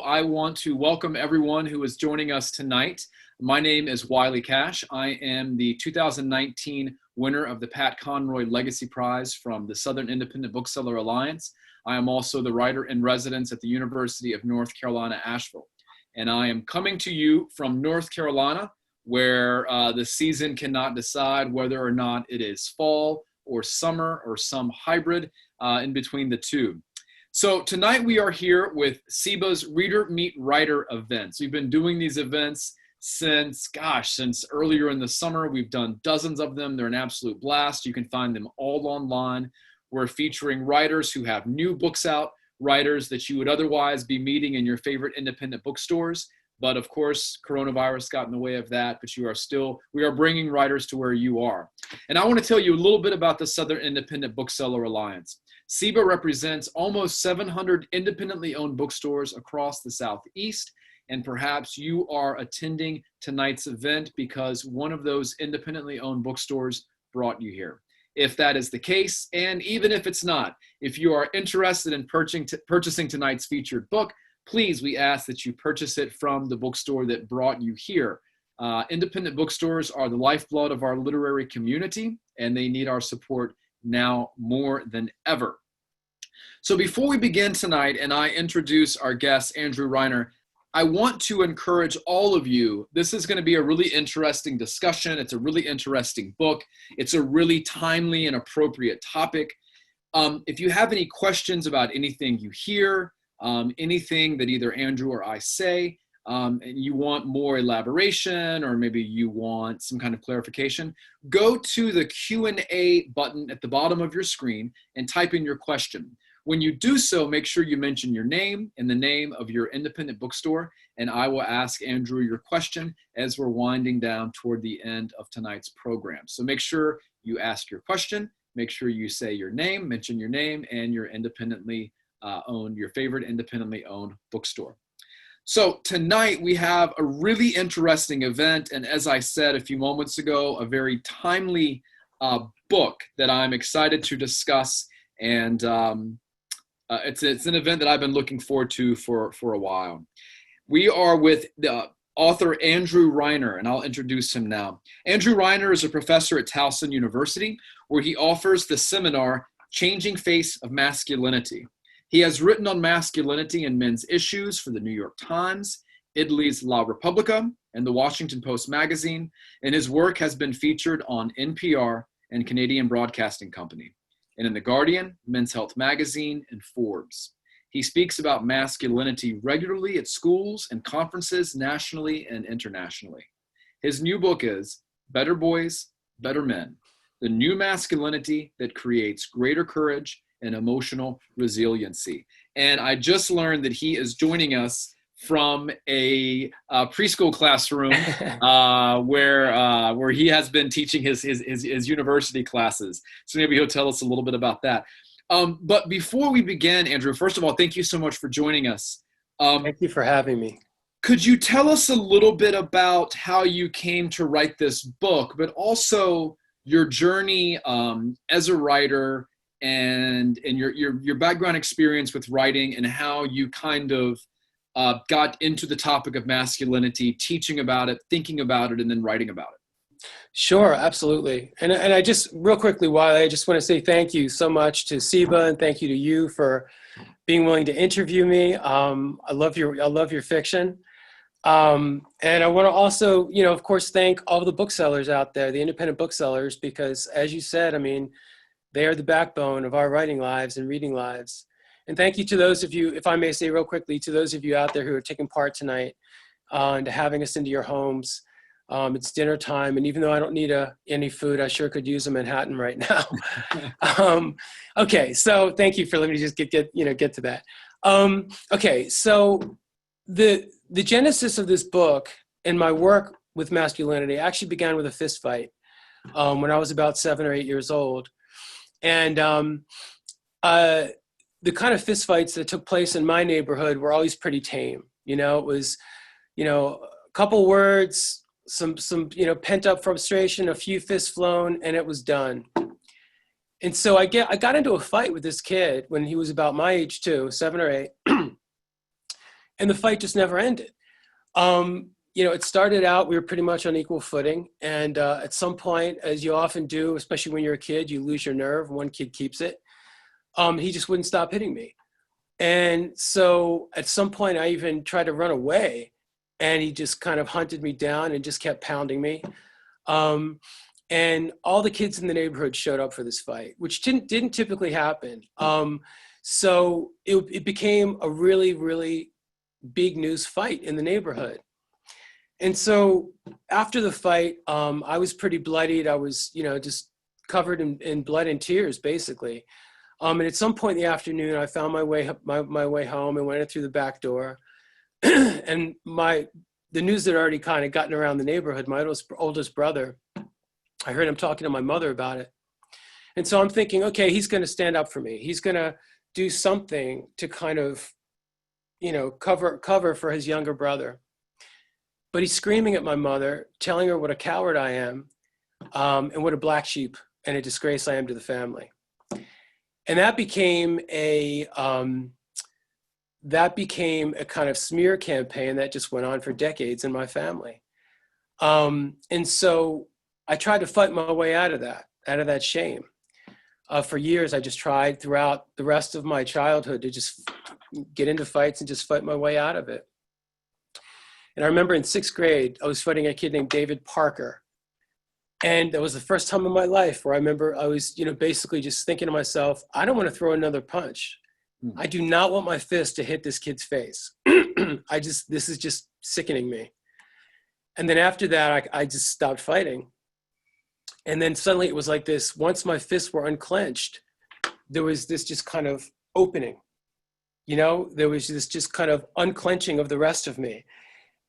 I want to welcome everyone who is joining us tonight. My name is Wiley Cash. I am the 2019 winner of the Pat Conroy Legacy Prize from the Southern Independent Bookseller Alliance. I am also the writer in residence at the University of North Carolina, Asheville. And I am coming to you from North Carolina, where the season cannot decide whether or not it is fall or summer or some hybrid in between the two. So tonight we are here with SIBA's Reader Meet Writer events. We've been doing these events since earlier in the summer. We've done dozens of them. They're an absolute blast. You can find them all online. We're featuring writers who have new books out, writers that you would otherwise be meeting in your favorite independent bookstores. But of course, coronavirus got in the way of that, but we are bringing writers to where you are. And I want to tell you a little bit about the Southern Independent Bookseller Alliance. SIBA represents almost 700 independently owned bookstores across the Southeast, and perhaps you are attending tonight's event because one of those independently owned bookstores brought you here. If that is the case, and even if it's not, if you are interested in purchasing tonight's featured book, please, we ask that you purchase it from the bookstore that brought you here. Independent bookstores are the lifeblood of our literary community, and they need our support now more than ever. So before we begin tonight and I introduce our guest, Andrew Reiner, I want to encourage all of you. This is going to be a really interesting discussion. It's a really interesting book. It's a really timely and appropriate topic. If you have any questions about anything you hear, anything that either Andrew or I say, and you want more elaboration, or maybe you want some kind of clarification, go to the Q&A button at the bottom of your screen and type in your question. When you do so, make sure you mention your name and the name of your independent bookstore, and I will ask Andrew your question as we're winding down toward the end of tonight's program. So make sure you ask your question, make sure you say your name, mention your name and your your favorite independently owned bookstore. So tonight we have a really interesting event, and as I said a few moments ago, a very timely book that I'm excited to discuss, and it's an event that I've been looking forward to for a while. We are with the author Andrew Reiner, and I'll introduce him now. Andrew Reiner is a professor at Towson University, where he offers the seminar Changing Face of Masculinity. He has written on masculinity and men's issues for the New York Times, Italy's La Repubblica, and the Washington Post magazine, and his work has been featured on NPR and Canadian Broadcasting Company, and in The Guardian, Men's Health magazine, and Forbes. He speaks about masculinity regularly at schools and conferences nationally and internationally. His new book is Better Boys, Better Men: The New Masculinity That Creates Greater Courage and Emotional Resiliency. And I just learned that he is joining us from a preschool classroom where he has been teaching his university classes. So maybe he'll tell us a little bit about that. But before we begin, Andrew, first of all, thank you so much for joining us. Thank you for having me. Could you tell us a little bit about how you came to write this book, but also your journey as a writer, and your background experience with writing, and how you kind of got into the topic of masculinity, teaching about it, thinking about it, and then writing about it? Sure, absolutely. And I just, real quickly, Wiley, I just want to say thank you so much to SIBA, and thank you to you for being willing to interview me. I love your fiction. And I want to also, of course, thank all the booksellers out there, the independent booksellers, because as you said, I mean, they are the backbone of our writing lives and reading lives. And thank you to those of you, if I may say real quickly, to those of you out there who are taking part tonight and having us into your homes. It's dinner time, and even though I don't need any food, I sure could use a Manhattan right now. Okay, so thank you for letting me just get to that. Okay, so the genesis of this book and my work with masculinity actually began with a fist fight when I was about 7 or 8 years old. And the kind of fistfights that took place in my neighborhood were always pretty tame. It was, a couple words, some pent up frustration, a few fists flown, and it was done. And so I got into a fight with this kid when he was about my age too, 7 or 8. And the fight just never ended. It started out, we were pretty much on equal footing. And at some point, as you often do, especially when you're a kid, you lose your nerve. One kid keeps it. He just wouldn't stop hitting me. And so at some point, I even tried to run away, and he just kind of hunted me down and just kept pounding me. And all the kids in the neighborhood showed up for this fight, which didn't typically happen. So it became a really, really big news fight in the neighborhood. And so after the fight, I was pretty bloodied. I was, just covered in blood and tears, basically. And at some point in the afternoon, I found my way home and went in through the back door. And the news had already kind of gotten around the neighborhood. My oldest brother, I heard him talking to my mother about it. And so I'm thinking, okay, he's going to stand up for me. He's going to do something to kind of, cover for his younger brother. But he's screaming at my mother, telling her what a coward I am, and what a black sheep and a disgrace I am to the family. And that became a kind of smear campaign that just went on for decades in my family. And so I tried to fight my way out of that shame. For years, I just tried throughout the rest of my childhood to just get into fights and just fight my way out of it. And I remember in 6th grade, I was fighting a kid named David Parker. And that was the first time in my life where I remember I was, basically just thinking to myself, I don't want to throw another punch. I do not want my fist to hit this kid's face. This is just sickening me. And then after that, I just stopped fighting. And then suddenly it was like this, once my fists were unclenched, there was this just kind of opening, there was this just kind of unclenching of the rest of me.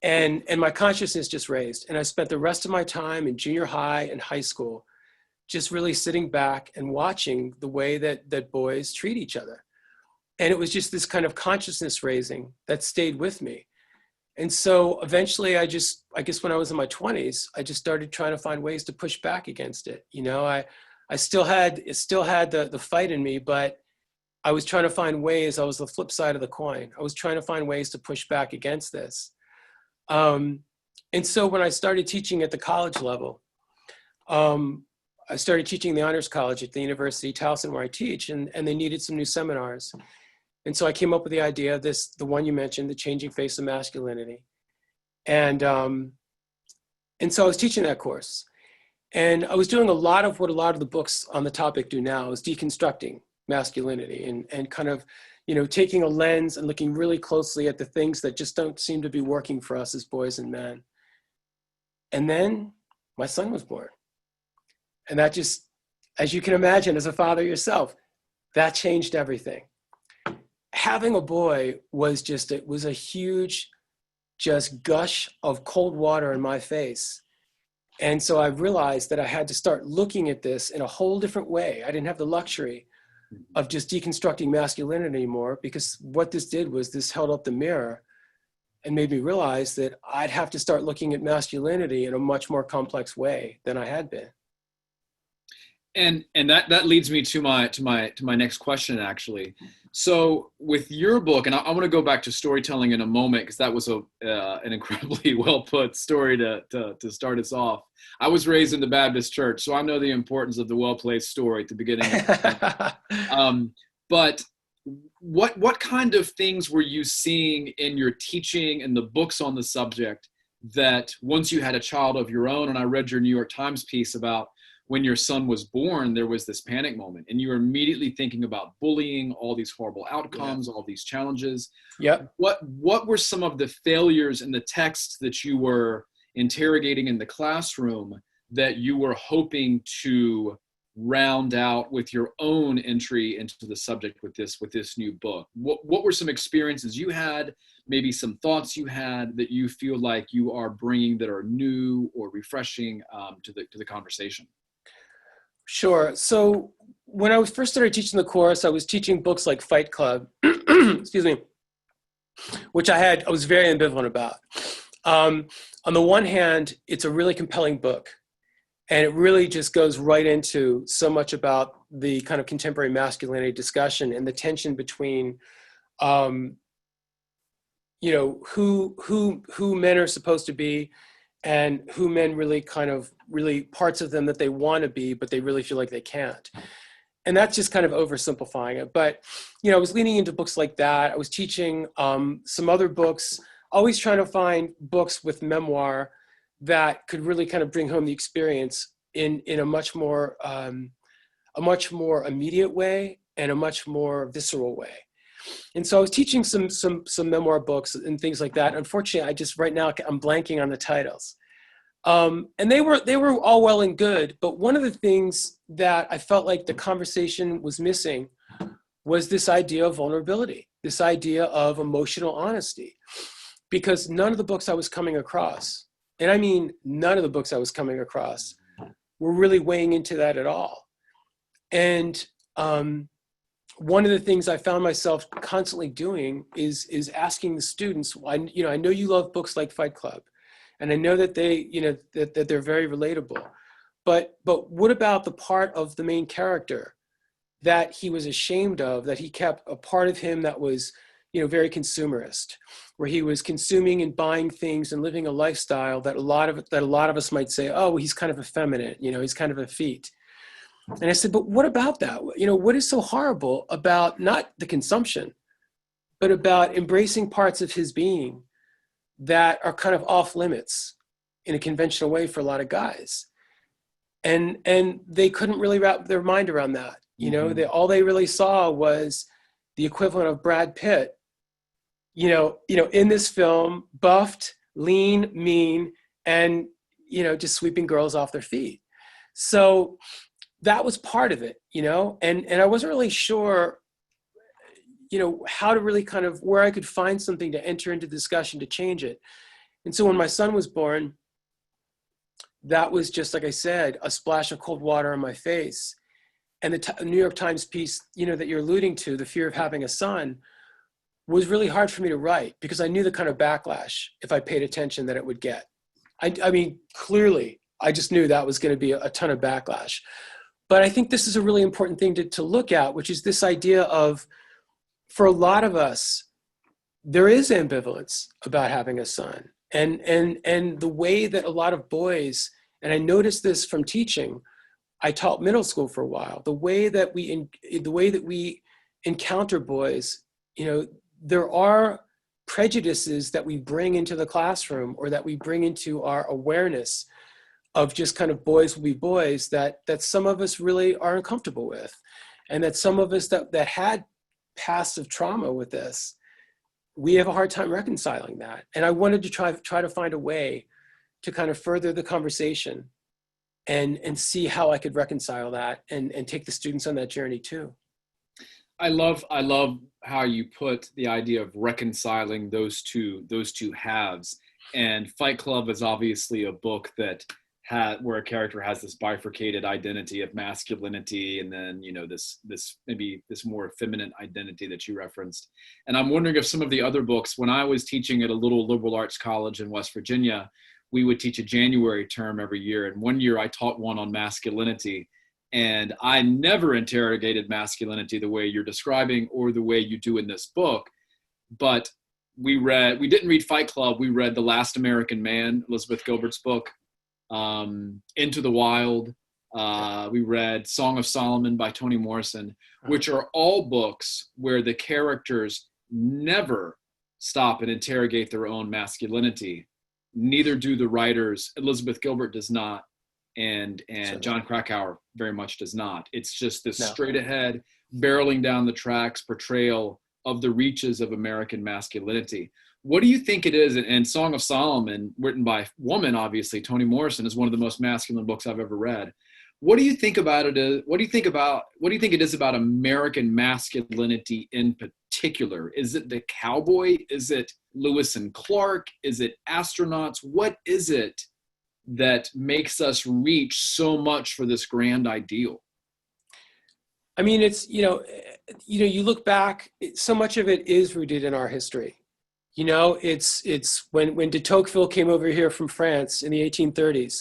And my consciousness just raised. And I spent the rest of my time in junior high and high school, just really sitting back and watching the way that boys treat each other. And it was just this kind of consciousness raising that stayed with me. And so eventually I guess when I was in my 20s, I just started trying to find ways to push back against it. I still had the fight in me, but I was trying to find ways. I was the flip side of the coin. I was trying to find ways to push back against this. And so when I started teaching at the college level, I started teaching the honors college at the University, Towson, where I teach, and they needed some new seminars. And so I came up with the idea of the one you mentioned, the Changing Face of Masculinity. And so I was teaching that course. And I was doing a lot of what a lot of the books on the topic do now, is deconstructing masculinity and kind of, taking a lens and looking really closely at the things that just don't seem to be working for us as boys and men. And then my son was born. And that just, as you can imagine, as a father yourself, that changed everything. Having a boy was a huge just gush of cold water in my face. And so I realized that I had to start looking at this in a whole different way. I didn't have the luxury of just deconstructing masculinity anymore, because what this did was this held up the mirror and made me realize that I'd have to start looking at masculinity in a much more complex way than I had been. And that leads me to my next question, actually. So with your book, and I want to go back to storytelling in a moment, because that was an incredibly well put story to start us off. I was raised in the Baptist church, so I know the importance of the well-placed story at the beginning. But what kind of things were you seeing in your teaching and the books on the subject that once you had a child of your own, and I read your New York Times piece about when your son was born, there was this panic moment and you were immediately thinking about bullying, all these horrible outcomes, all these challenges. Yep. What were some of the failures in the text that you were interrogating in the classroom that you were hoping to round out with your own entry into the subject with this new book? What were some experiences you had, maybe some thoughts you had that you feel like you are bringing that are new or refreshing to the conversation? Sure. So when I first started teaching the course, I was teaching books like Fight Club, excuse me, which I was very ambivalent about. On the one hand, it's a really compelling book, and it really just goes right into so much about the kind of contemporary masculinity discussion and the tension between, who men are supposed to be, and who men really really parts of them that they want to be, but they really feel like they can't. And that's just kind of oversimplifying it. But, I was leaning into books like that. I was teaching some other books, always trying to find books with memoir that could really kind of bring home the experience in a much more immediate way and a much more visceral way. And so I was teaching some memoir books and things like that. Unfortunately, right now I'm blanking on the titles. And they were all well and good, but one of the things that I felt like the conversation was missing was this idea of vulnerability, this idea of emotional honesty, because none of the books I was coming across, and I mean none of the books I was coming across, were really weighing into that at all. And one of the things I found myself constantly doing is asking the students, I know you love books like Fight Club, and I know that that they're very relatable, but what about the part of the main character that he was ashamed of, that he kept a part of him that was, very consumerist, where he was consuming and buying things and living a lifestyle that a lot of us might say, oh, he's kind of effeminate, he's kind of effete. And I said, but what about that? What is so horrible about not the consumption, but about embracing parts of his being that are kind of off limits in a conventional way for a lot of guys? And they couldn't really wrap their mind around that. All they really saw was the equivalent of Brad Pitt, in this film, buffed, lean, mean, and, just sweeping girls off their feet. So that was part of it, and I wasn't really sure, how to really kind of, where I could find something to enter into discussion to change it. And so when my son was born, that was just, like I said, a splash of cold water on my face. And the New York Times piece, that you're alluding to, the fear of having a son, was really hard for me to write because I knew the kind of backlash, if I paid attention, that it would get. I mean, clearly, I just knew that was going to be a ton of backlash. But I think this is a really important thing to look at, which is this idea of, for a lot of us, there is ambivalence about having a son. And the way that a lot of boys, and I noticed this from teaching, I taught middle school for a while, the way that we encounter boys, there are prejudices that we bring into the classroom, or that we bring into our awareness of just kind of boys will be boys, that some of us really are uncomfortable with. And that some of us that had passive trauma with this, we have a hard time reconciling that. And I wanted to try to find a way to kind of further the conversation and see how I could reconcile that and take the students on that journey too. I love how you put the idea of reconciling those two halves. And Fight Club is obviously a book that where a character has this bifurcated identity of masculinity, and then this more feminine identity that you referenced. And I'm wondering if some of the other books, when I was teaching at a little liberal arts college in West Virginia, we would teach a January term every year. And one year I taught one on masculinity, and I never interrogated masculinity the way you're describing or the way you do in this book. But we didn't read Fight Club. We read The Last American Man, Elizabeth Gilbert's book. Into the Wild. We read Song of Solomon by Toni Morrison, which are all books where the characters never stop and interrogate their own masculinity. Neither do the writers. Elizabeth Gilbert does not, and John Krakauer very much does not. It's just this straight ahead, barreling down the tracks portrayal of the reaches of American masculinity. What do you think it is? And Song of Solomon, written by a woman, obviously, Toni Morrison, is one of the most masculine books I've ever read. What do you think about it? What do you think it is about American masculinity in particular? Is it the cowboy? Is it Lewis and Clark? Is it astronauts? What is it that makes us reach so much for this grand ideal? I mean, it's, you look back, so much of it is rooted in our history. It's when de Tocqueville came over here from France in the 1830s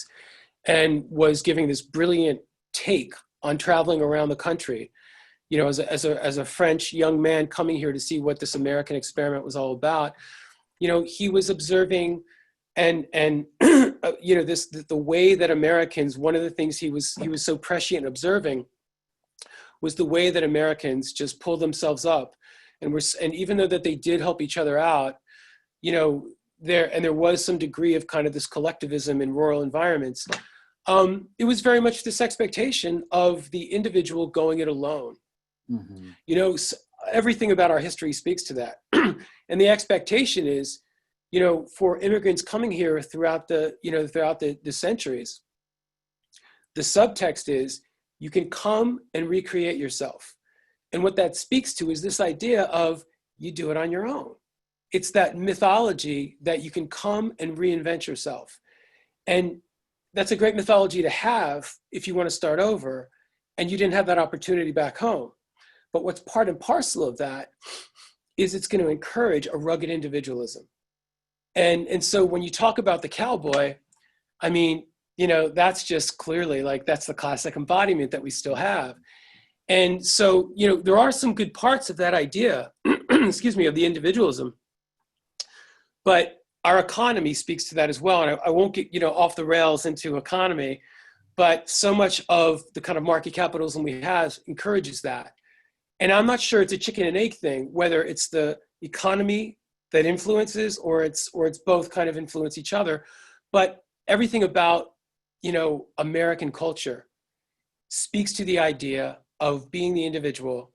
and was giving this brilliant take on traveling around the country, as a French young man coming here to see what this American experiment was all about. he was observing and the way that Americans, one of the things he was so prescient in observing was the way that Americans just pulled themselves up and even though that they did help each other out, there was some degree of kind of this collectivism in rural environments. It was very much this expectation of the individual going it alone. Mm-hmm. Everything about our history speaks to that. And the expectation is, for immigrants coming here throughout the centuries, the subtext is you can come and recreate yourself. And what that speaks to is this idea of you do it on your own. It's that mythology that you can come and reinvent yourself. And that's a great mythology to have if you want to start over and you didn't have that opportunity back home. But what's part and parcel of that is it's going to encourage a rugged individualism. And so when you talk about the cowboy, I mean, that's just clearly that's the classic embodiment that we still have. And so, there are some good parts of that idea, excuse me, of the individualism, but our economy speaks to that as well. And I won't get, off the rails into economy, but so much of the kind of market capitalism we have encourages that. And I'm not sure it's a chicken and egg thing, whether it's the economy that influences or it's both kind of influence each other. But everything about, American culture speaks to the idea of being the individual,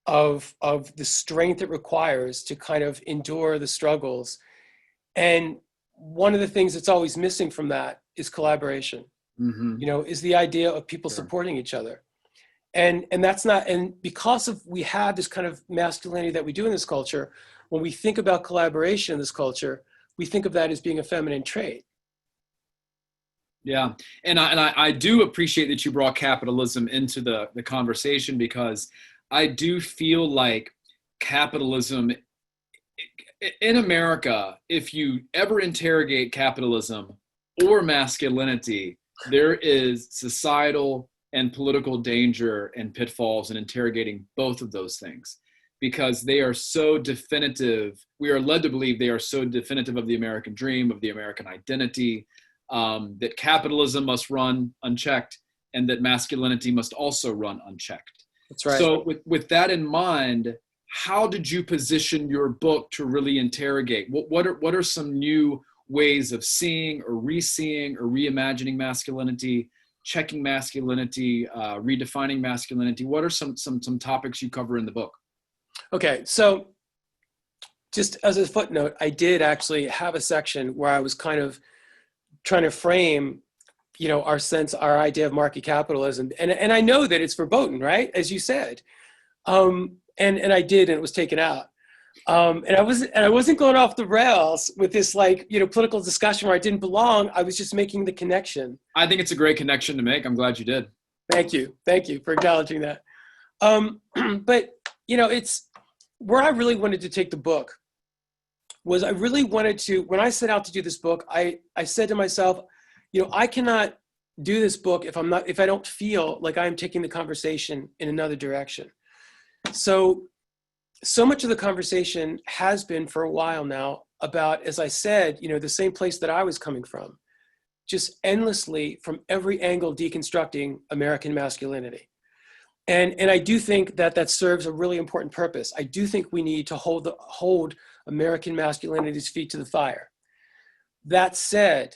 of the strength it requires to kind of endure the struggles. And one of the things that's always missing from that is collaboration, is the idea of people supporting each other. And that's not, and because we have this kind of masculinity that we do in this culture, when we think about collaboration in this culture, we think of that as being a feminine trait. Yeah, and I do appreciate that you brought capitalism into the conversation, because I do feel like capitalism in America, if you ever interrogate capitalism or masculinity, there is societal and political danger and pitfalls in interrogating both of those things, because they are so definitive. We are led to believe they are so definitive of the American dream, of the American identity, that capitalism must run unchecked and that masculinity must also run unchecked. That's right. So with that in mind, how did you position your book to really interrogate? What are some new ways of seeing or re-seeing or reimagining masculinity, checking masculinity, redefining masculinity? What are some topics you cover in the book? Okay, so just as a footnote, I did actually have a section where I was kind of trying to frame, our idea of market capitalism. And I know that it's verboten, right? As you said. And I did, and it was taken out. And I wasn't going off the rails with this political discussion where I didn't belong. I was just making the connection. I think it's a great connection to make. I'm glad you did. Thank you for acknowledging that. But it's where I really wanted to take the book was I really wanted to, when I set out to do this book, I said to myself, I cannot do this book if I don't feel like I'm taking the conversation in another direction. So much of the conversation has been for a while now about, as I said, the same place that I was coming from, just endlessly from every angle deconstructing American masculinity. And I do think that serves a really important purpose. I do think we need to hold American masculinity's feet to the fire. That said,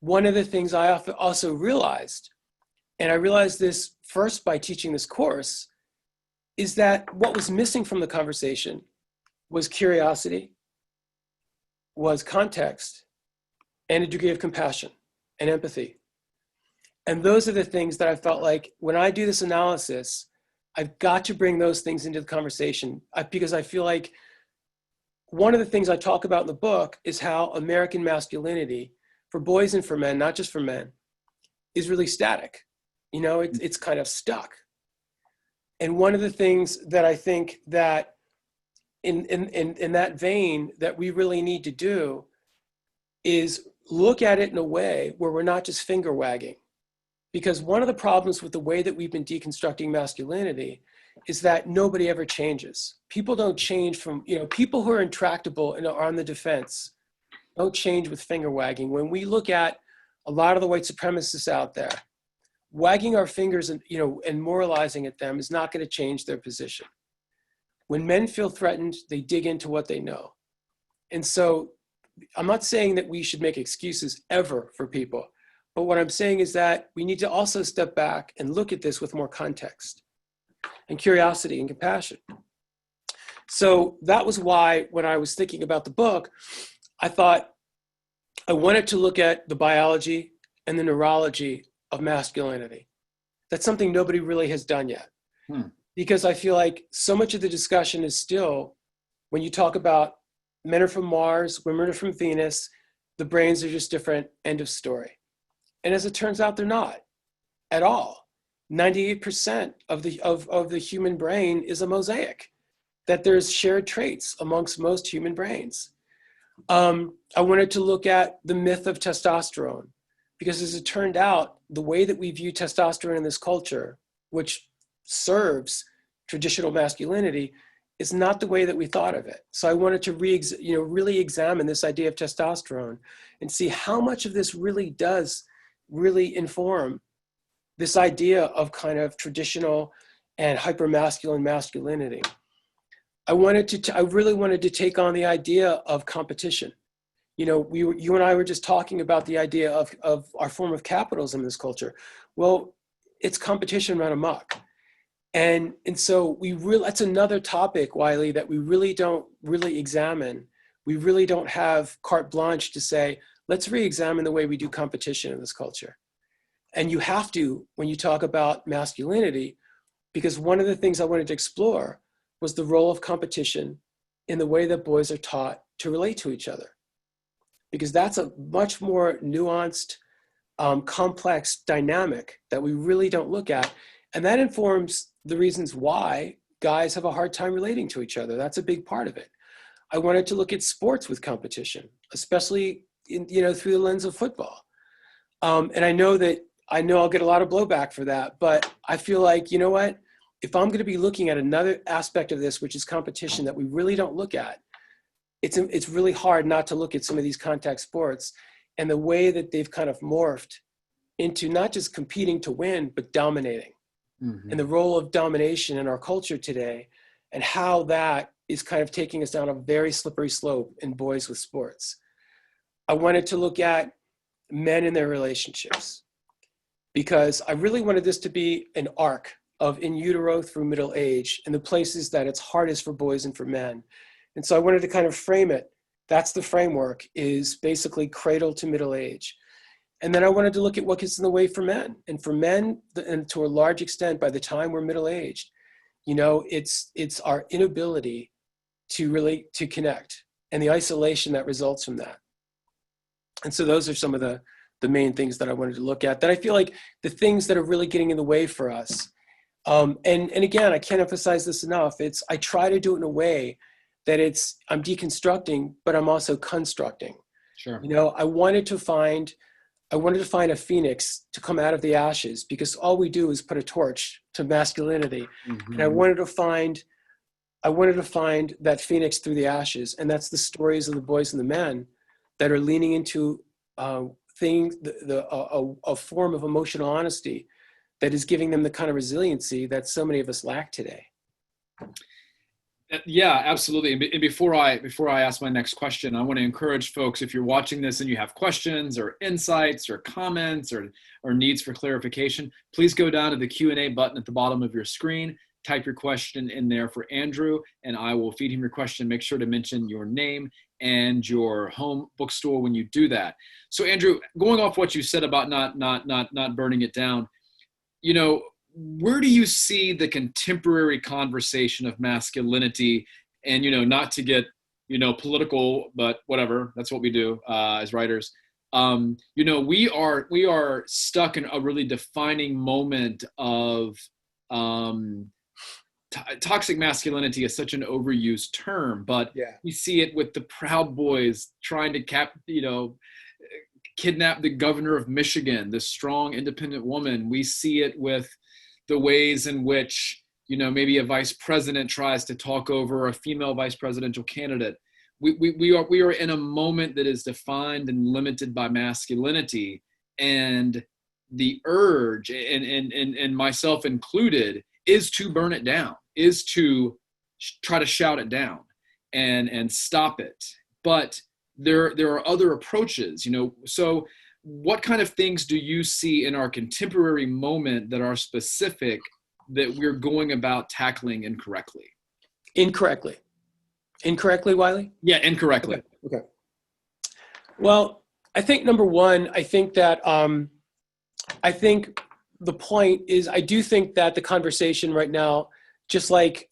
one of the things I also realized, and I realized this first by teaching this course, is that what was missing from the conversation was curiosity, was context, and a degree of compassion and empathy. And those are the things that I felt like when I do this analysis, I've got to bring those things into the conversation, because I feel like one of the things I talk about in the book is how American masculinity, for boys and for men, not just for men, is really static. It's kind of stuck. And one of the things that I think that in that vein that we really need to do is look at it in a way where we're not just finger wagging. Because one of the problems with the way that we've been deconstructing masculinity is that nobody ever changes. People don't change from, people who are intractable and are on the defense don't change with finger wagging. When we look at a lot of the white supremacists out there, wagging our fingers and, and moralizing at them is not going to change their position. When men feel threatened, they dig into what they know. And so I'm not saying that we should make excuses ever for people, but what I'm saying is that we need to also step back and look at this with more context and curiosity and compassion. So that was why when I was thinking about the book, I thought I wanted to look at the biology and the neurology of masculinity. That's something nobody really has done yet. Because I feel like so much of the discussion is still, when you talk about men are from Mars, women are from Venus, the brains are just different, end of story. And as it turns out, they're not at all. 98% of the human brain is a mosaic, that there's shared traits amongst most human brains. I wanted to look at the myth of testosterone, because as it turned out, the way that we view testosterone in this culture, which serves traditional masculinity, is not the way that we thought of it. So I wanted to really examine this idea of testosterone and see how much of this really does inform this idea of kind of traditional and hypermasculine masculinity. I really wanted to take on the idea of competition. You and I were just talking about the idea of our form of capitalism in this culture. Well, it's competition run amok. And so that's another topic, Wiley, that we really don't examine. We really don't have carte blanche to say, let's re-examine the way we do competition in this culture. And you have to, when you talk about masculinity, because one of the things I wanted to explore was the role of competition in the way that boys are taught to relate to each other. Because that's a much more nuanced, complex dynamic that we really don't look at. And that informs the reasons why guys have a hard time relating to each other. That's a big part of it. I wanted to look at sports with competition, especially through the lens of football. And I know I'll get a lot of blowback for that, but I feel like, you know what? If I'm going to be looking at another aspect of this, which is competition that we really don't look at, it's really hard not to look at some of these contact sports and the way that they've kind of morphed into not just competing to win, but dominating. Mm-hmm. And the role of domination in our culture today, and how that is kind of taking us down a very slippery slope in boys with sports. I wanted to look at men and their relationships, because I really wanted this to be an arc of in utero through middle age and the places that it's hardest for boys and for men. And so I wanted to kind of frame it. That's the framework, is basically cradle to middle age. And then I wanted to look at what gets in the way for men. And for men, and to a large extent, by the time we're middle-aged, it's our inability to relate, to connect, and the isolation that results from that. And so those are some of the main things that I wanted to look at, that I feel like the things that are really getting in the way for us. And again, I can't emphasize this enough. I try to do it in a way that I'm deconstructing, but I'm also constructing. Sure. I wanted to find a phoenix to come out of the ashes, because all we do is put a torch to masculinity. Mm-hmm. And I wanted to find that phoenix through the ashes. And that's the stories of the boys and the men that are leaning into a form of emotional honesty that is giving them the kind of resiliency that so many of us lack today. Yeah, absolutely. And before I ask my next question, I want to encourage folks, if you're watching this and you have questions or insights or comments or needs for clarification, please go down to the Q&A button at the bottom of your screen, type your question in there for Andrew, and I will feed him your question. Make sure to mention your name and your home bookstore when you do that. So Andrew, going off what you said about not burning it down, where do you see the contemporary conversation of masculinity? And, not to get, political, but whatever, that's what we do as writers. We are stuck in a really defining moment of toxic masculinity is such an overused term, but we see it with the Proud Boys trying to kidnap the governor of Michigan, this strong, independent woman. We see it with the ways in which maybe a vice president tries to talk over a female vice presidential candidate. We are in a moment that is defined and limited by masculinity, and the urge, and myself included, is to burn it down, is to try to shout it down and stop it. But there are other approaches, so what kind of things do you see in our contemporary moment that are specific that we're going about tackling incorrectly? Incorrectly, Wiley? Yeah, incorrectly. Okay. Well, I think number one, I think that I think the point is, I do think that the conversation right now, just like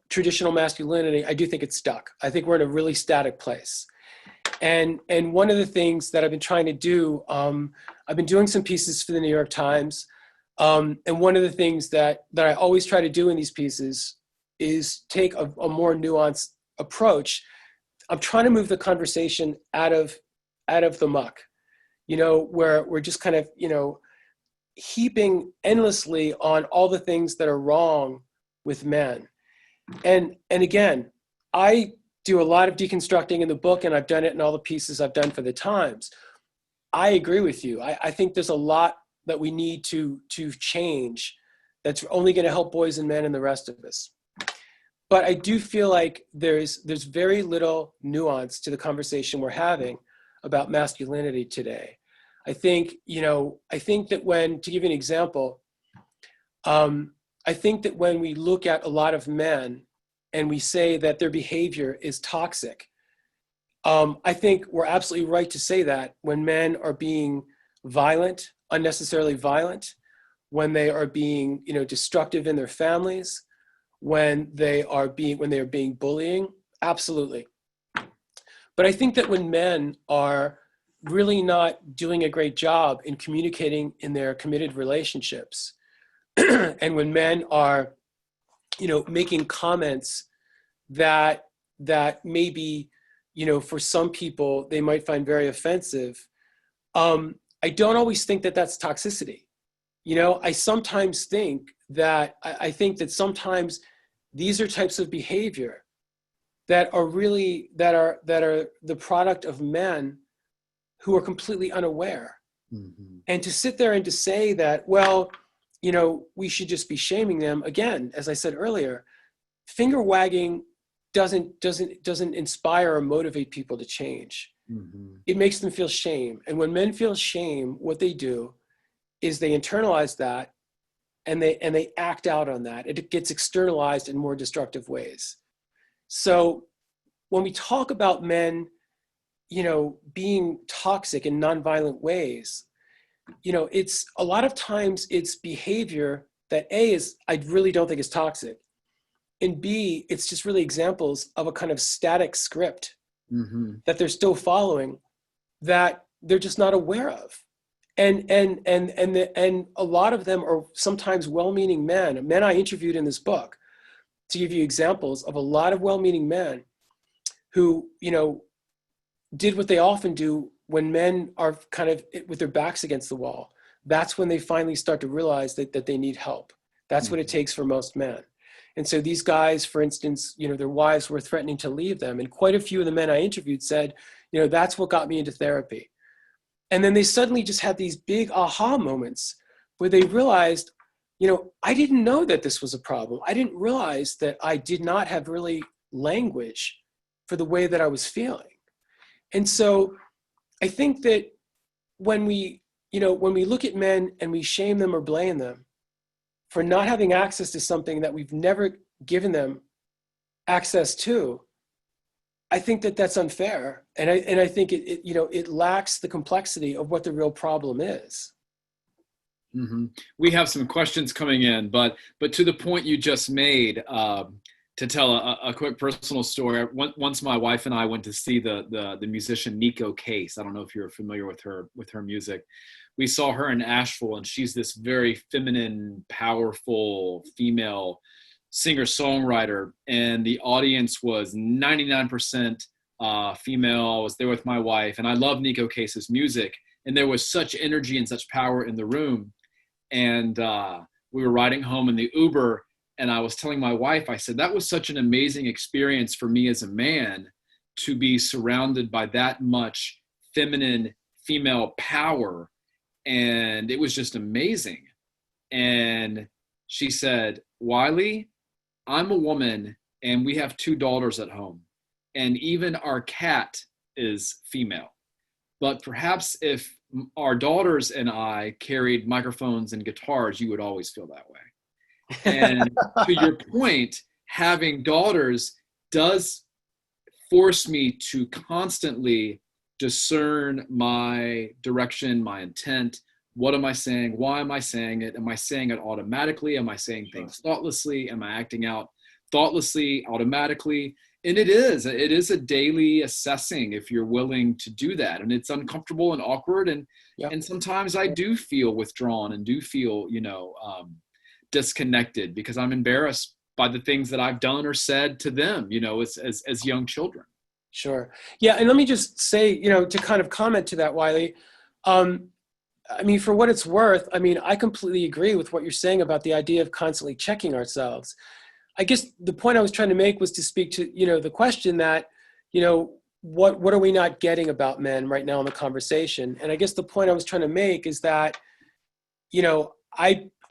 traditional masculinity, I do think it's stuck. I think we're in a really static place. And one of the things that I've been trying to do, I've been doing some pieces for the New York Times. And one of the things that I always try to do in these pieces is take a more nuanced approach. I'm trying to move the conversation out of the muck, where we're just kind of, heaping endlessly on all the things that are wrong with men. And again, I do a lot of deconstructing in the book, and I've done it in all the pieces I've done for the Times. I agree with you. I think there's a lot that we need to change that's only going to help boys and men and the rest of us. But I do feel like there's very little nuance to the conversation we're having about masculinity today. I think that to give you an example, I think that when we look at a lot of men and we say that their behavior is toxic, I think we're absolutely right to say that when men are being violent, unnecessarily violent, when they are being, destructive in their families, when they are being bullying, absolutely. But I think that when men are really not doing a great job in communicating in their committed relationships, and when men are, making comments that maybe, for some people they might find very offensive, I don't always think that that's toxicity. I sometimes think that sometimes these are types of behavior that are the product of men who are completely unaware. Mm-hmm. And to sit there and to say that, well, we should just be shaming them, again, as I said earlier, finger wagging doesn't inspire or motivate people to change. Mm-hmm. It makes them feel shame. And when men feel shame, what they do is they internalize that and they act out on that. It gets externalized in more destructive ways. So when we talk about men, being toxic in nonviolent ways, it's a lot of times it's behavior that I really don't think is toxic. And B, it's just really examples of a kind of static script mm-hmm. that they're still following that they're just not aware of. And a lot of them are sometimes well-meaning men I interviewed in this book, to give you examples of a lot of well-meaning men who, did what they often do when men are kind of with their backs against the wall. That's when they finally start to realize that they need help. That's mm-hmm. what it takes for most men. And so these guys, for instance, their wives were threatening to leave them. And quite a few of the men I interviewed said, that's what got me into therapy. And then they suddenly just had these big aha moments where they realized, I didn't know that this was a problem. I didn't realize that I did not have really language for the way that I was feeling. And so I think that when we look at men and we shame them or blame them for not having access to something that we've never given them access to, I think that that's unfair. And I think it lacks the complexity of what the real problem is. Mm-hmm. We have some questions coming in, but to the point you just made, to tell a quick personal story. Once my wife and I went to see the musician Nico Case. I don't know if you're familiar with her music. We saw her in Asheville, and she's this very feminine, powerful female singer-songwriter, and the audience was 99% female. I was there with my wife, and I love Nico Case's music, and there was such energy and such power in the room. And we were riding home in the Uber, And I was telling my wife, I said, that was such an amazing experience for me as a man to be surrounded by that much feminine female power. And it was just amazing. And she said, Wiley, I'm a woman and we have 2 daughters at home. And even our cat is female. But perhaps if our daughters and I carried microphones and guitars, you would always feel that way. And to your point, having daughters does force me to constantly discern my direction, my intent. What am I saying? Why am I saying it? Am I saying it automatically? Am I saying things thoughtlessly? Am I acting out thoughtlessly, automatically? And it is a daily assessing if you're willing to do that. And it's uncomfortable and awkward. And sometimes I do feel withdrawn and do feel, disconnected because I'm embarrassed by the things that I've done or said to them, as young children. Sure. Yeah. And let me just say, to kind of comment to that, Wiley, for what it's worth, I completely agree with what you're saying about the idea of constantly checking ourselves. I guess the point I was trying to make was to speak to, the question that, what are we not getting about men right now in the conversation? And I guess the point I was trying to make is that,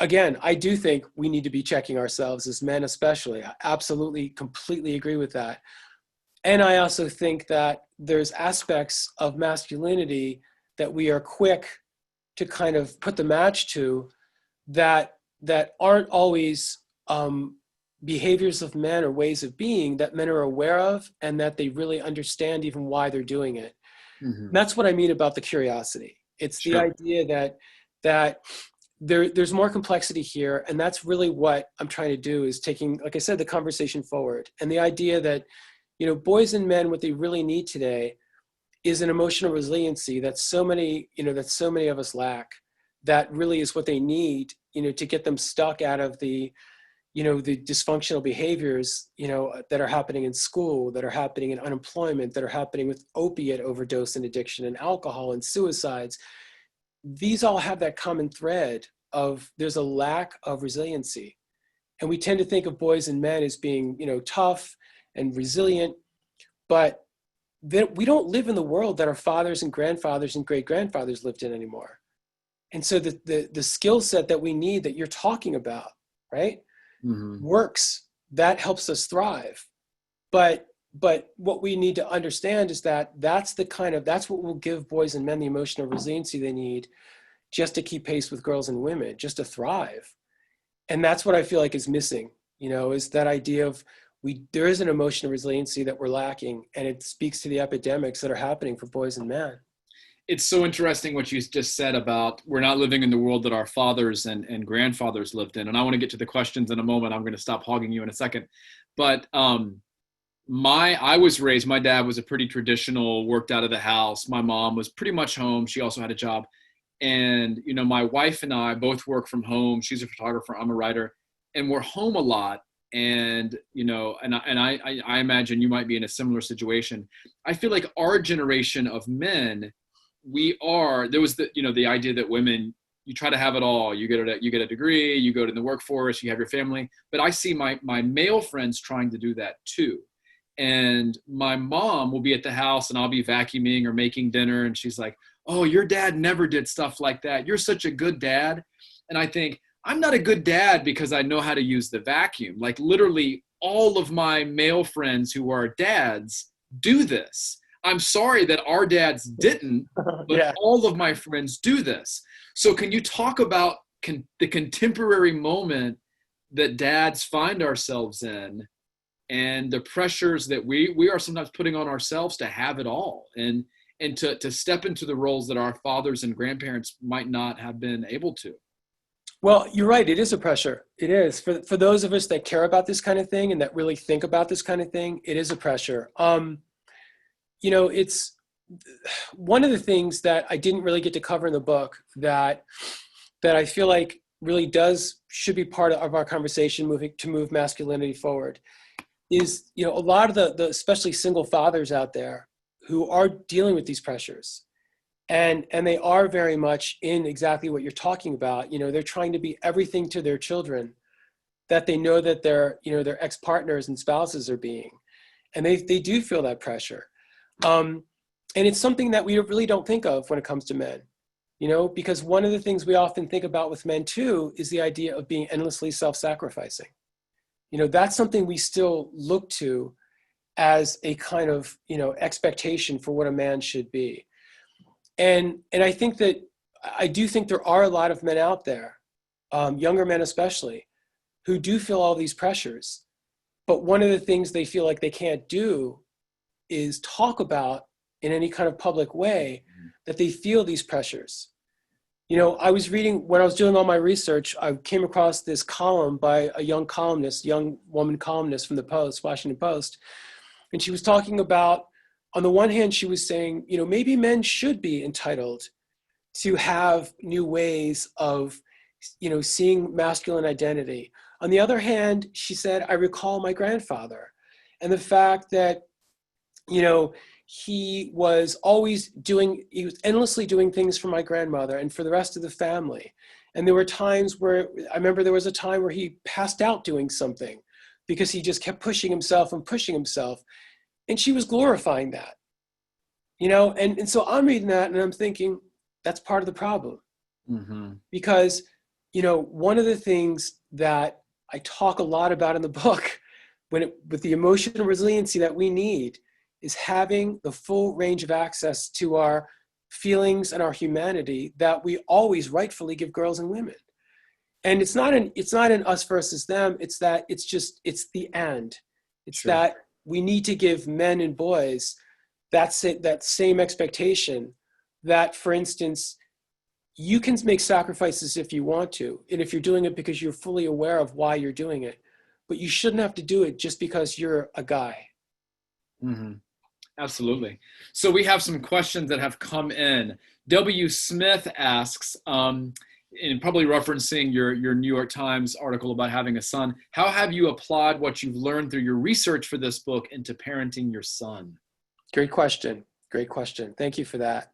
I do think we need to be checking ourselves as men, especially. I absolutely, completely agree with that. And I also think that there's aspects of masculinity that we are quick to kind of put the match to that aren't always behaviors of men or ways of being that men are aware of and that they really understand even why they're doing it. Mm-hmm. That's what I mean about the curiosity. It's the idea that there's more complexity here. And that's really what I'm trying to do is taking, like I said, the conversation forward. And the idea that, boys and men, what they really need today is an emotional resiliency that so many of us lack. That really is what they need, to get them stuck out of the dysfunctional behaviors, that are happening in school, that are happening in unemployment, that are happening with opiate overdose and addiction and alcohol and suicides. These all have that common thread of there's a lack of resiliency. And we tend to think of boys and men as being, tough and resilient, but we don't live in the world that our fathers and grandfathers and great-grandfathers lived in anymore. And so the skill set that we need that you're talking about, right, mm-hmm. works, that helps us thrive. But what we need to understand is that that's what will give boys and men the emotional resiliency they need just to keep pace with girls and women, just to thrive. And that's what I feel like is missing, is that idea of there is an emotional resiliency that we're lacking, and it speaks to the epidemics that are happening for boys and men. It's so interesting what you just said about we're not living in the world that our fathers and grandfathers lived in. And I want to get to the questions in a moment. I'm going to stop hogging you in a second. But I was raised, my dad was a pretty traditional, worked out of the house. My mom was pretty much home. She also had a job. And, my wife and I both work from home. She's a photographer, I'm a writer, and we're home a lot. And, I imagine you might be in a similar situation. I feel like our generation of men, there was the idea that women, you try to have it all. You get a degree, you go to the workforce, you have your family. But I see my male friends trying to do that too. And my mom will be at the house and I'll be vacuuming or making dinner. And she's like, oh, your dad never did stuff like that. You're such a good dad. And I think, I'm not a good dad because I know how to use the vacuum. Like literally all of my male friends who are dads do this. I'm sorry that our dads didn't, but all of my friends do this. So can you talk about the contemporary moment that dads find ourselves in and the pressures that we are sometimes putting on ourselves to have it all and to step into the roles that our fathers and grandparents might not have been able to? Well, you're right. It is a pressure. It is. For those of us that care about this kind of thing and that really think about this kind of thing, it is a pressure. It's one of the things that I didn't really get to cover in the book that I feel like really should be part of our conversation move masculinity forward is, a lot of the especially single fathers out there who are dealing with these pressures. And they are very much in exactly what you're talking about. They're trying to be everything to their children that they know that their ex-partners and spouses are being. And they do feel that pressure. And it's something that we really don't think of when it comes to men, because one of the things we often think about with men too is the idea of being endlessly self-sacrificing. That's something we still look to as a kind of, expectation for what a man should be. And I do think there are a lot of men out there, younger men especially, who do feel all these pressures. But one of the things they feel like they can't do is talk about in any kind of public way that they feel these pressures. I was reading, when I was doing all my research, I came across this column by a young woman columnist from the Post, Washington Post. And she was talking about, on the one hand, she was saying, maybe men should be entitled to have new ways of, seeing masculine identity. On the other hand, she said, I recall my grandfather and the fact that, he was endlessly doing things for my grandmother and for the rest of the family. And there were times where, I remember there was a time where he passed out doing something because he just kept pushing himself and pushing himself. And she was glorifying that, and so I'm reading that and I'm thinking, that's part of the problem. Mm-hmm. Because, one of the things that I talk a lot about in the book with the emotional resiliency that we need is having the full range of access to our feelings and our humanity that we always rightfully give girls and women. And it's not an us versus them. It's that it's the and. It's sure. That we need to give men and boys that same expectation that, for instance, you can make sacrifices if you want to, and if you're doing it because you're fully aware of why you're doing it, but you shouldn't have to do it just because you're a guy. Mm-hmm. Absolutely. So we have some questions that have come in. W. Smith asks, and probably referencing your New York Times article about having a son, how have you applied what you've learned through your research for this book into parenting your son? Great question. Thank you for that.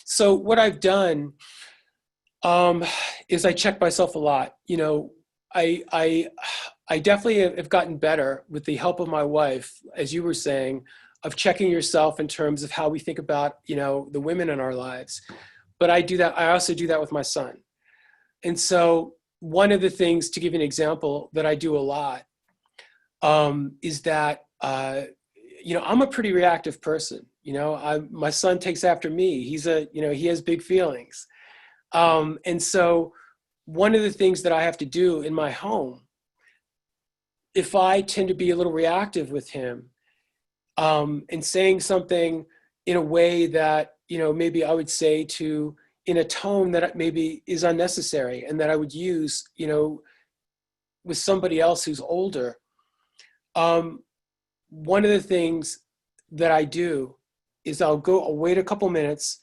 So what I've done is I check myself a lot. I definitely have gotten better with the help of my wife, as you were saying, of checking yourself in terms of how we think about, the women in our lives. But I also do that with my son. And so one of the things, to give you an example, that I do a lot is that, I'm a pretty reactive person. My son takes after me. He has big feelings. And so one of the things that I have to do in my home, if I tend to be a little reactive with him, and saying something in a way that, maybe I would say in a tone that maybe is unnecessary and that I would use, with somebody else who's older. One of the things that I do is I'll wait a couple minutes,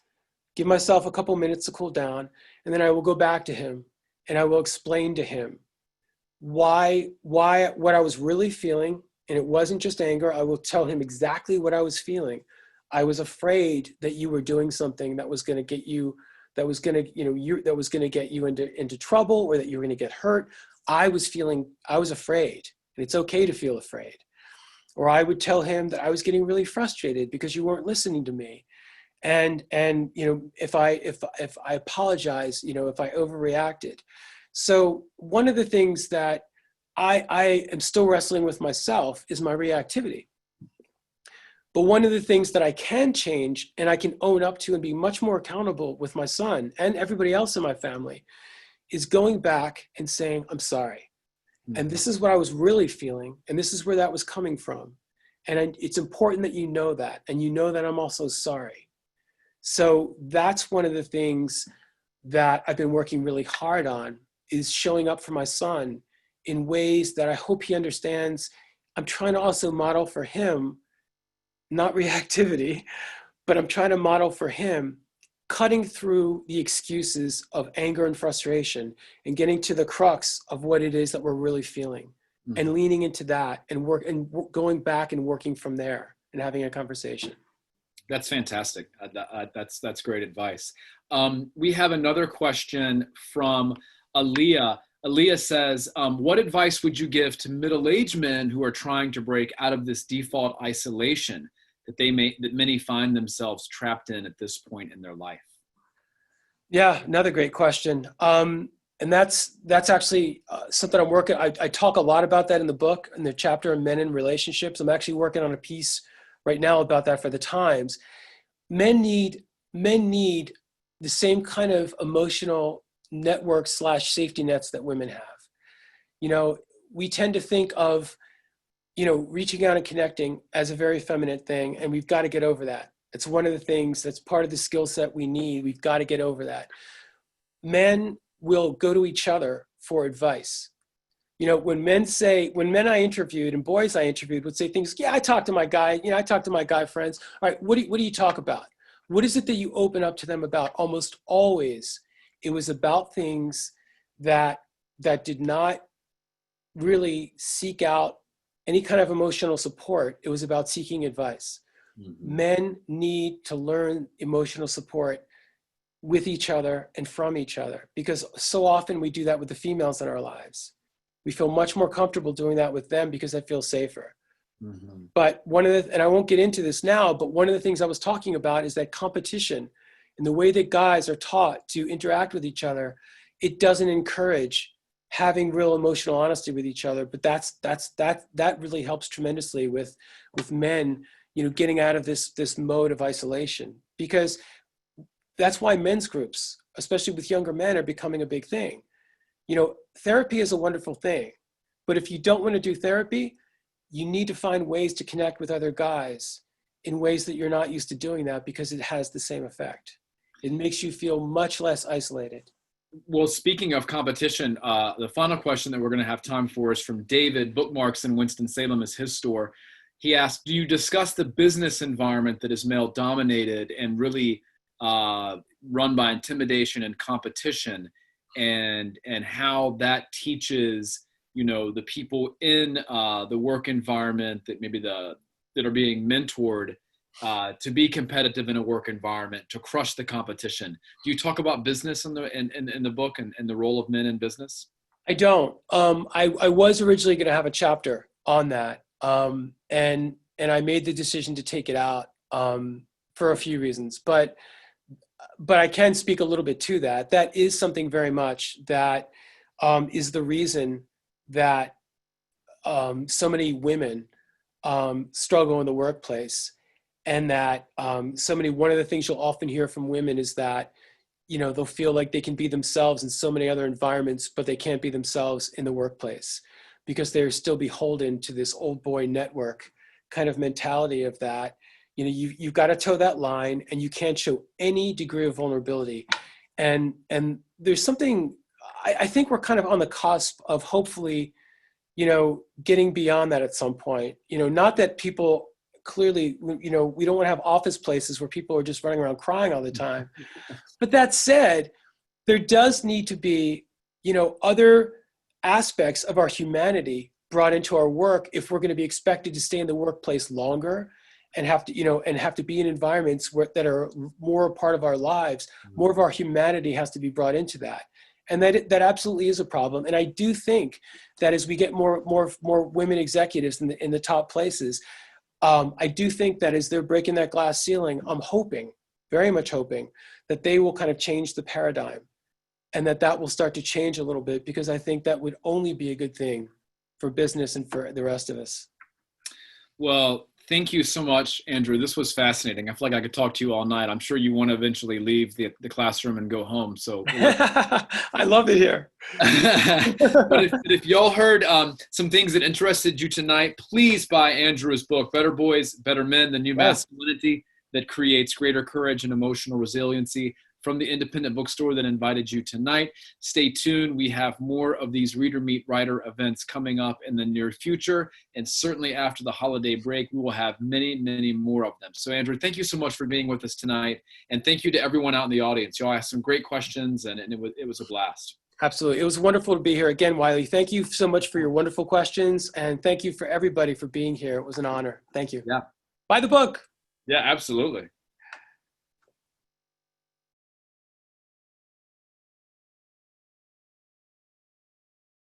give myself a couple minutes to cool down, and then I will go back to him and I will explain to him why what I was really feeling. And it wasn't just anger. I will tell him exactly what I was feeling. I was afraid that you were doing something that was going to get you, that was going to get you into trouble, or that you were going to get hurt. I was afraid, and it's okay to feel afraid. Or I would tell him that I was getting really frustrated because you weren't listening to me. And if I apologize, if I overreacted. So one of the things that I am still wrestling with myself is my reactivity. But one of the things that I can change and I can own up to and be much more accountable with my son and everybody else in my family is going back and saying, I'm sorry. Mm-hmm. And this is what I was really feeling. And this is where that was coming from. And it's important that you know that. And you know that I'm also sorry. So that's one of the things that I've been working really hard on, is showing up for my son in ways that I hope he understands. I'm trying to also model for him, not reactivity, but I'm trying to model for him cutting through the excuses of anger and frustration and getting to the crux of what it is that we're really feeling, mm-hmm. and leaning into that and going back and working from there and having a conversation. That's fantastic. That's great advice. We have another question from Aaliyah. Aaliyah says, what advice would you give to middle-aged men who are trying to break out of this default isolation that many find themselves trapped in at this point in their life? Yeah, another great question. And that's actually something I'm working. I talk a lot about that in the book, in the chapter on men and relationships. I'm actually working on a piece right now about that for the Times. Men need the same kind of emotional network / safety nets that women have. You know, we tend to think of, reaching out and connecting as a very feminine thing, and we've got to get over that. It's one of the things that's part of the skill set we need. We've got to get over that. Men will go to each other for advice. When men I interviewed and boys I interviewed would say things, yeah, I talk to my guy, I talk to my guy friends. All right, what do you talk about? What is it that you open up to them about? Almost always, it was about things that did not really seek out any kind of emotional support. It was about seeking advice. Mm-hmm. Men need to learn emotional support with each other and from each other, because so often we do that with the females in our lives. We feel much more comfortable doing that with them because I feel safer. Mm-hmm. But and I won't get into this now, but one of the things I was talking about is that competition and the way that guys are taught to interact with each other, it doesn't encourage having real emotional honesty with each other. But that really helps tremendously with men, getting out of this mode of isolation, because that's why men's groups, especially with younger men, are becoming a big thing. Therapy is a wonderful thing, but if you don't want to do therapy, you need to find ways to connect with other guys in ways that you're not used to doing that, because it has the same effect. It makes you feel much less isolated. Well, speaking of competition, the final question that we're going to have time for is from David. Bookmarks in Winston-Salem is his store. He asked, do you discuss the business environment that is male-dominated and really run by intimidation and competition, and how that teaches the people in the work environment that that are being mentored to be competitive in a work environment, to crush the competition? Do you talk about business in the book and the role of men in business? I don't. I was originally going to have a chapter on that, and I made the decision to take it out for a few reasons, but I can speak a little bit to that. That is something very much that is the reason that so many women struggle in the workplace, and that one of the things you'll often hear from women is that, they'll feel like they can be themselves in so many other environments, but they can't be themselves in the workplace because they're still beholden to this old boy network kind of mentality of that. You've got to toe that line, and you can't show any degree of vulnerability. And there's something, I think we're kind of on the cusp of hopefully, getting beyond that at some point. Not that people clearly, we don't want to have office places where people are just running around crying all the time. But that said, there does need to be, other aspects of our humanity brought into our work if we're going to be expected to stay in the workplace longer and have to be in environments that are more a part of our lives. More of our humanity has to be brought into that. And that absolutely is a problem. And I do think that as we get more women executives in the top places, I do think that as they're breaking that glass ceiling, I'm hoping, very much hoping, that they will kind of change the paradigm, and that will start to change a little bit, because I think that would only be a good thing for business and for the rest of us. Well, thank you so much, Andrew. This was fascinating. I feel like I could talk to you all night. I'm sure you want to eventually leave the classroom and go home. So I love it here. But if y'all heard some things that interested you tonight, please buy Andrew's book, Better Boys, Better Men, The New Masculinity That Creates Greater Courage and Emotional Resiliency, from the independent bookstore that invited you tonight. Stay tuned. We have more of these Reader Meet Writer events coming up in the near future. And certainly after the holiday break, we will have many, many more of them. So Andrew, thank you so much for being with us tonight. And thank you to everyone out in the audience. Y'all asked some great questions, and it was a blast. Absolutely. It was wonderful to be here again, Wiley. Thank you so much for your wonderful questions. And thank you for everybody for being here. It was an honor. Thank you. Yeah. Buy the book. Yeah, absolutely.